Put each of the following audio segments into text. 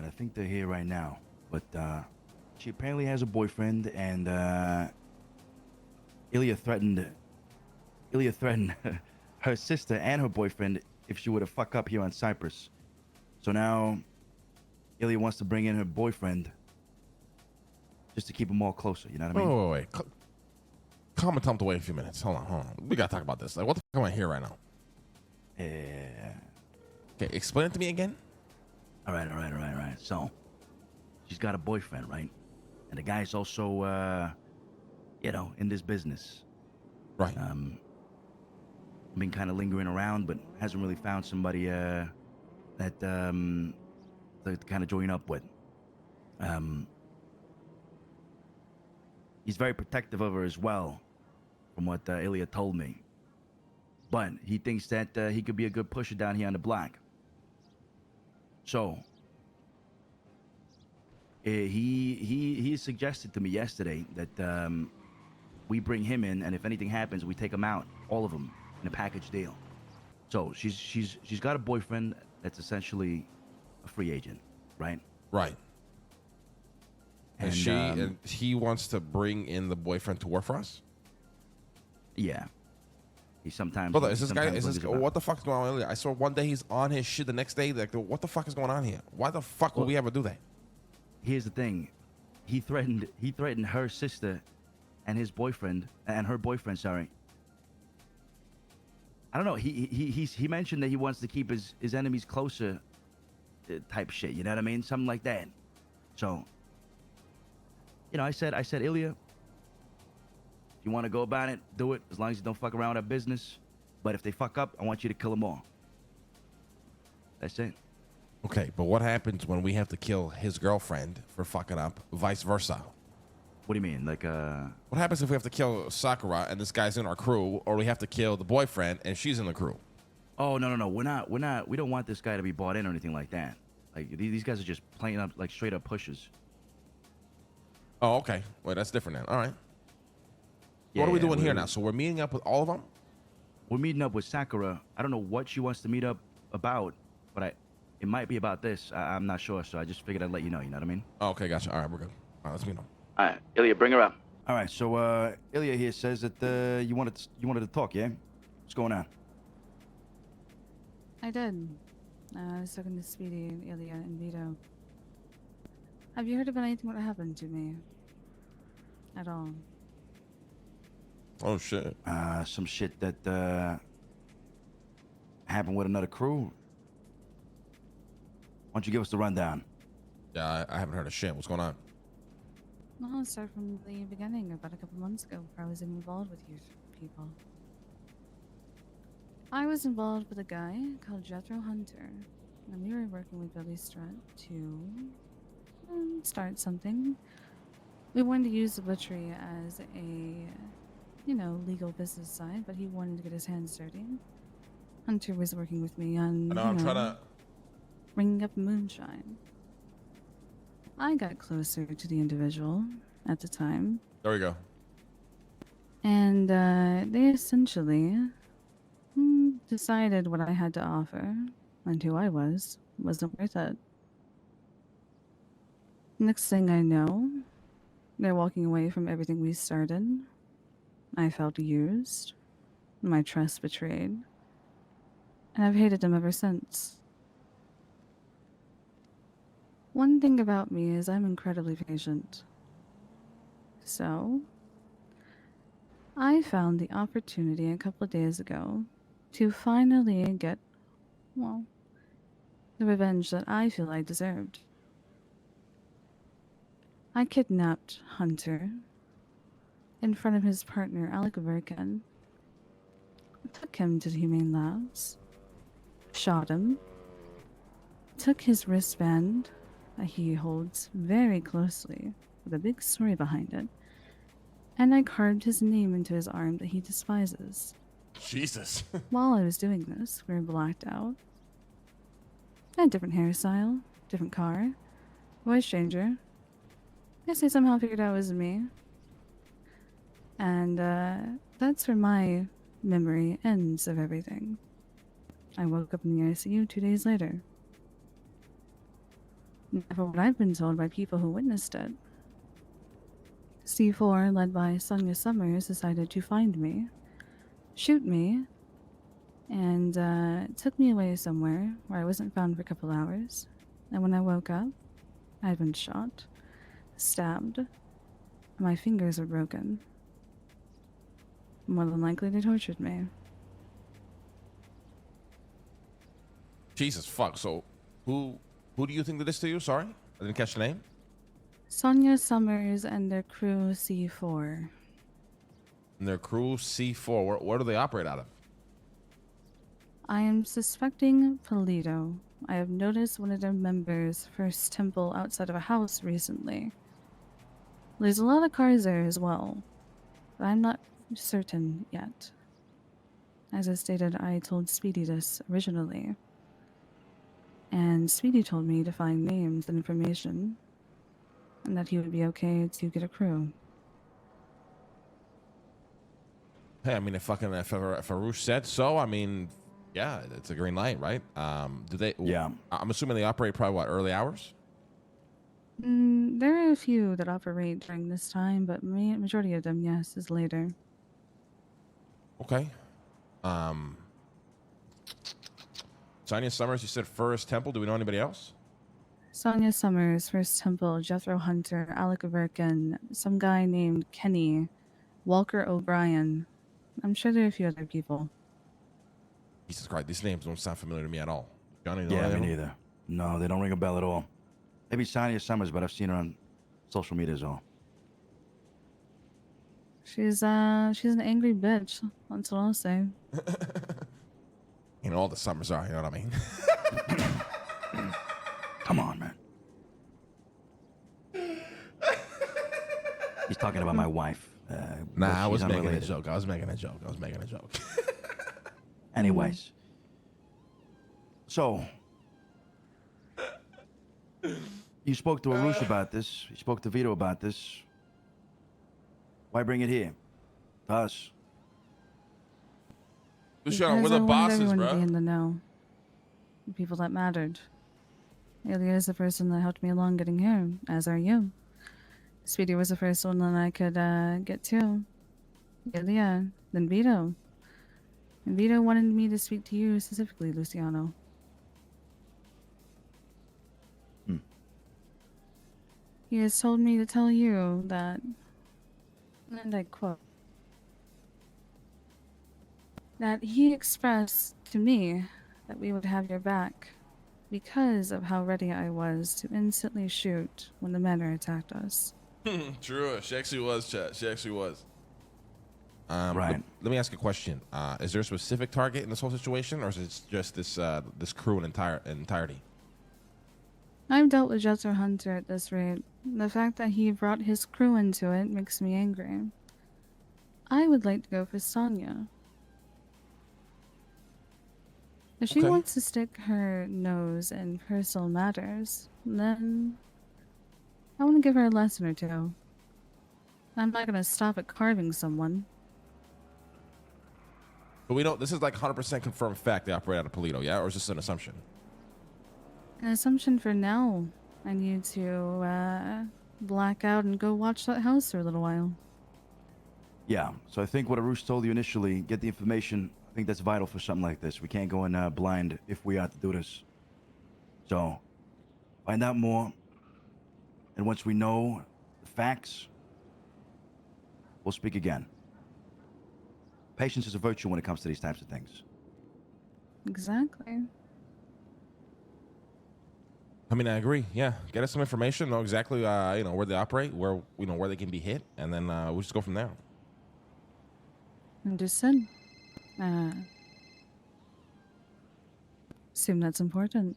I think they're here right now. But she apparently has a boyfriend, and Ilya threatened her sister and her boyfriend if she were to fuck up here on Cyprus. So now Ilya wants to bring in her boyfriend just to keep them all closer. You know what I mean? Wait. Calm and tell him to wait a few minutes. Hold on. We gotta talk about this. Like, what the fuck am I here right now? Yeah. Okay, explain it to me again. All right. So she's got a boyfriend, right? And the guy's also, in this business. Right. Been kind of lingering around, but hasn't really found somebody that to kind of join up with. He's very protective of her as well, from what Ilya told me. But he thinks that he could be a good pusher down here on the block. So he suggested to me yesterday that we bring him in, and if anything happens, we take him out, all of them, in a package deal. So she's got a boyfriend that's essentially a free agent, right? Right. And he wants to bring in the boyfriend to work for us? Yeah. He sometimes. Hold on, is this guy? What the fuck is going on? I saw one day he's on his shit, the next day, like, what the fuck is going on here? Why the fuck would we ever do that? Here's the thing. He threatened her sister and his boyfriend, and her boyfriend, sorry. I don't know. He mentioned that he wants to keep his enemies closer, type shit. You know what I mean? Something like that. So, I said, Ilya, if you want to go about it, do it. As long as you don't fuck around with our business. But if they fuck up, I want you to kill them all. That's it. Okay, but what happens when we have to kill his girlfriend for fucking up, vice versa? What do you mean? Like, What happens if we have to kill Sakura and this guy's in our crew, or we have to kill the boyfriend and she's in the crew? Oh, no. We're not. We don't want this guy to be bought in or anything like that. Like, these guys are just playing up, like, straight up pushers. Oh, okay. Well, that's different then. All right. Yeah, what are we doing here now? So we're meeting up with all of them? We're meeting up with Sakura. I don't know what she wants to meet up about, but it might be about this. I'm not sure, so I just figured I'd let you know. You know what I mean? Oh, okay, gotcha. All right, we're good. All right, let's meet them. All right, Ilya, bring her up. All right, so Ilya here says that you wanted to talk, yeah? What's going on? I did. I was talking to Speedy, Ilya, and Vito. Have you heard about anything that happened to me? At all? Oh, shit. Some shit that happened with another crew. Why don't you give us the rundown? Yeah, I haven't heard of shit. What's going on? Well, I'll start from the beginning, about a couple months ago, before I was involved with you people. I was involved with a guy called Jethro Hunter, and we were working with Billy Strutt to start something. We wanted to use the butchery as a, legal business side, but he wanted to get his hands dirty. Hunter was working with me on, I'm trying to... bringing up moonshine. I got closer to the individual at the time. There we go. And they essentially decided what I had to offer and who I wasn't worth it. Next thing I know, they're walking away from everything we started. I felt used, my trust betrayed, and I've hated them ever since. One thing about me is I'm incredibly patient. So, I found the opportunity a couple of days ago to finally get, the revenge that I feel I deserved. I kidnapped Hunter in front of his partner, Alec Verkin, took him to the Humane Labs, shot him, took his wristband that he holds very closely with a big story behind it, and I carved his name into his arm that he despises. Jesus. While I was doing this, we were blacked out. I had a different hairstyle, different car, voice changer. Guess I somehow figured out it was me. And that's where my memory ends of everything. I woke up in the ICU 2 days later. Never what I've been told by people who witnessed it. C4, led by Sonia Summers, decided to find me, shoot me, and took me away somewhere where I wasn't found for a couple hours. And when I woke up, I had been shot, stabbed, and my fingers were broken. More than likely, they tortured me. Jesus fuck. So who do you think did this to you? Sorry, I didn't catch the name. Sonia Summers and their crew C4. And their crew C4. Where do they operate out of? I am suspecting Polito. I have noticed one of their members' first temple outside of a house recently. There's a lot of cars there as well, but I'm not certain yet. As I stated, I told Speedy this originally. And Speedy told me to find names and information, and that he would be okay to get a crew. Hey, I mean, if Farouche said so, I mean, yeah, it's a green light, right? Do they? Yeah. I'm assuming they operate probably what, early hours? There are a few that operate during this time, but majority of them, yes, is later. Okay. Sonia Summers, you said First Temple. Do we know anybody else? Sonia Summers, First Temple, Jethro Hunter, Alec Averkin, some guy named Kenny, Walker O'Brien. I'm sure there are a few other people. Jesus Christ, these names don't sound familiar to me at all. Johnny, know Yeah, any of me them? neither. No, they don't ring a bell at all. Maybe Sonia Summers, but I've seen her on social media as well. She's an angry bitch. That's what I'll say. You know, all the Summers are, you know what I mean? Come on, man. He's talking about my wife. Nah, but I was she's making a unrelated. joke. I was making a joke. Anyways. So, you spoke to Arush about this. You spoke to Vito about this. Why bring it here? To us. Luciano, we're Because the I wanted bosses, everyone to be bro. in the know. The people that mattered. Ilya is the person that helped me along getting here, as are you. Speedy was the first one that I could get to. Ilya, then Vito. And Vito wanted me to speak to you specifically, Luciano. He has told me to tell you that, and I quote, that he expressed to me that we would have your back because of how ready I was to instantly shoot when the manor attacked us. True. She actually was, chat. She actually was. Right. Let me ask a question. Is there a specific target in this whole situation, or is it just this crew in entirety? I've dealt with Jethro Hunter at this rate. The fact that he brought his crew into it makes me angry. I would like to go for Sonya. If she Okay. wants to stick her nose in personal matters, then I want to give her a lesson or two. I'm not going to stop at carving someone. But we don't. This is like 100% confirmed fact they operate out of Polito, yeah, or is this an assumption? An assumption for now. I need to black out and go watch that house for a little while. Yeah, so I think what Arush told you initially, get the information. I think that's vital for something like this. We can't go in blind if we are to do this. So, find out more. And once we know the facts, we'll speak again. Patience is a virtue when it comes to these types of things. Exactly. I mean, I agree. Yeah, get us some information, know exactly, where they operate, where they can be hit, and then we'll just go from there. Understood. Assume that's important.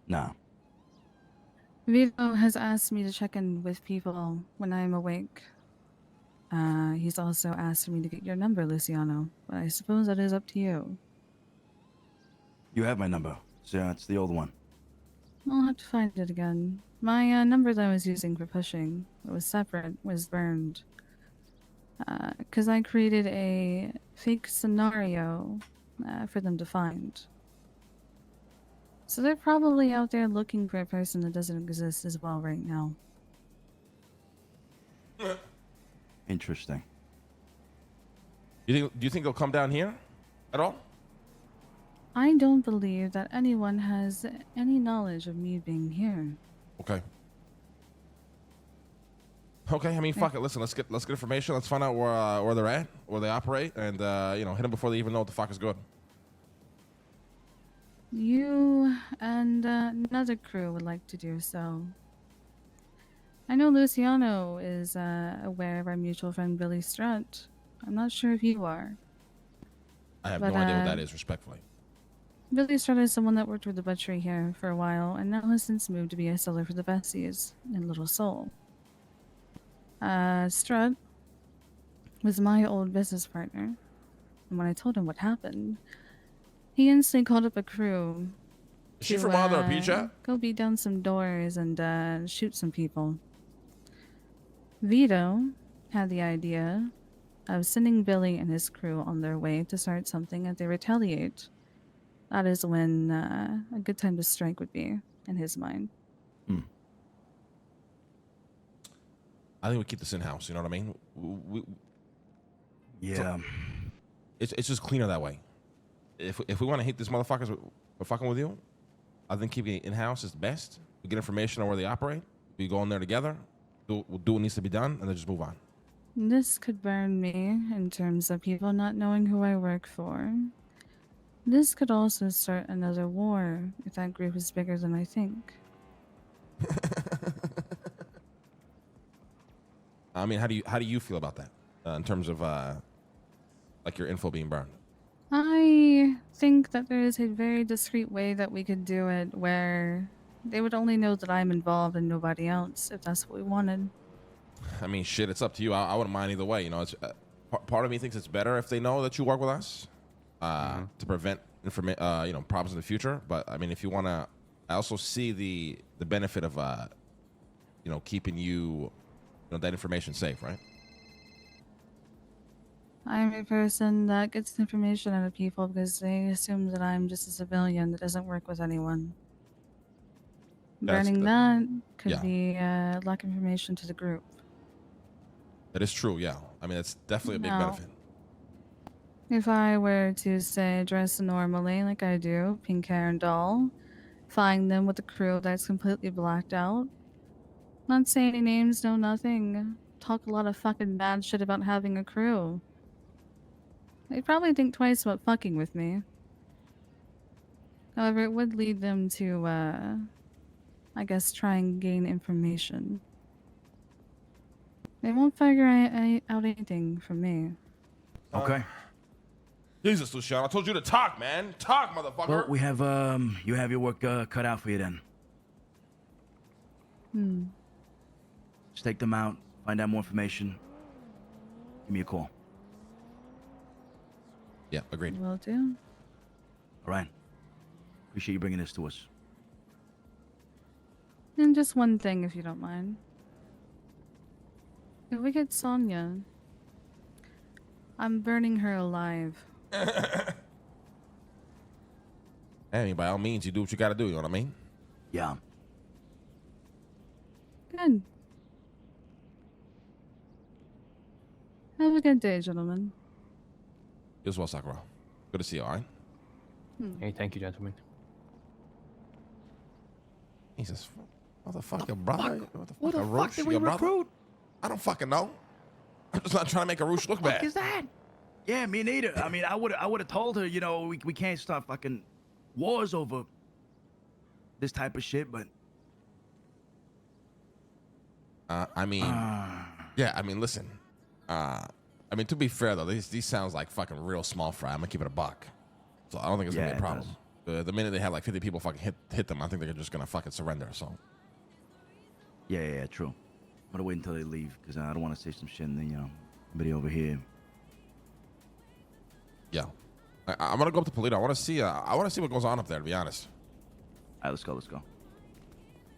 Nah. Vito has asked me to check in with people when I'm awake. He's also asked me to get your number, Luciano, but I suppose that is up to you. You have my number. So it's the old one. I'll have to find it again. My number that I was using for pushing, it was separate, was burned. Because I created a fake scenario for them to find. So they're probably out there looking for a person that doesn't exist as well right now. Interesting. Do you think they'll come down here at all? I don't believe that anyone has any knowledge of me being here. Okay. Okay, I mean, fuck it. Listen, let's get information. Let's find out where they're at, where they operate, and hit them before they even know what the fuck is good. You and another crew would like to do so. I know Luciano is aware of our mutual friend Billy Strutt. I'm not sure if you are. I have But, no idea what that is, respectfully. Billy Strutt is someone that worked with the butchery here for a while and now has since moved to be a seller for the Bessies in Little Seoul. Strutt was my old business partner, and when I told him what happened, he instantly called up a crew. Is she to, from one of the pizza? Go beat down some doors and shoot some people. Vito had the idea of sending Billy and his crew on their way to start something and they retaliate. That is when a good time to strike would be, in his mind. I think we keep this in house. You know what I mean? Yeah. It's just cleaner that way. If we want to hit these motherfuckers for fucking with you, I think keeping it in house is best. We get information on where they operate. We go in there together. We'll do what needs to be done, and then just move on. This could burn me in terms of people not knowing who I work for. This could also start another war if that group is bigger than I think. I mean, how do you feel about that in terms of like your info being burned? I think that there is a very discreet way that we could do it where they would only know that I'm involved and nobody else if that's what we wanted. I mean, shit, it's up to you. I wouldn't mind either way. You know, it's part of me thinks it's better if they know that you work with us to prevent problems in the future. But I mean, if you want to, I also see the benefit of keeping that information safe, right? I'm a person that gets information out of people because they assume that I'm just a civilian that doesn't work with anyone. Burning that could be lack of information to the group. That is true, yeah. I mean, it's definitely a big benefit. If I were to, say, dress normally like I do, pink hair and all, find them with a crew that's completely blacked out, not say any names, no nothing, talk a lot of fucking bad shit about having a crew. They'd probably think twice about fucking with me. However, it would lead them to, I guess, try and gain information. They won't figure out anything from me. Okay. Jesus, Luciano, I told you to talk, man. Talk, motherfucker. Well, we have you have your work cut out for you then. Just take them out, find out more information. Give me a call. Yeah, agreed. Will do. All right. Appreciate you bringing this to us. And just one thing, if you don't mind. If we get Sonya, I'm burning her alive. Hey, by all means, you do what you got to do. You know what I mean? Yeah. Good. Have a good day, gentlemen. You as well, Sakura. Good to see you, all right? Hey, thank you, gentlemen. Jesus, motherfucker, brother. What the fuck did we recruit? I don't fucking know. I'm just not trying to make a Roosh look bad. What is that? Yeah, me neither. I mean, I would have told her, we can't start fucking wars over this type of shit, but yeah, I mean, listen. I mean, to be fair though, these sounds like fucking real small fry. I'm gonna keep it a buck, so I don't think it's gonna be a problem. The minute they have like 50 people fucking hit them, I think they're just gonna fucking surrender. So. Yeah, true. I'm gonna wait until they leave because I don't want to say some shit and then somebody over here. Yeah, I'm gonna go up to Polito. I want to see what goes on up there. To be honest. All right, let's go.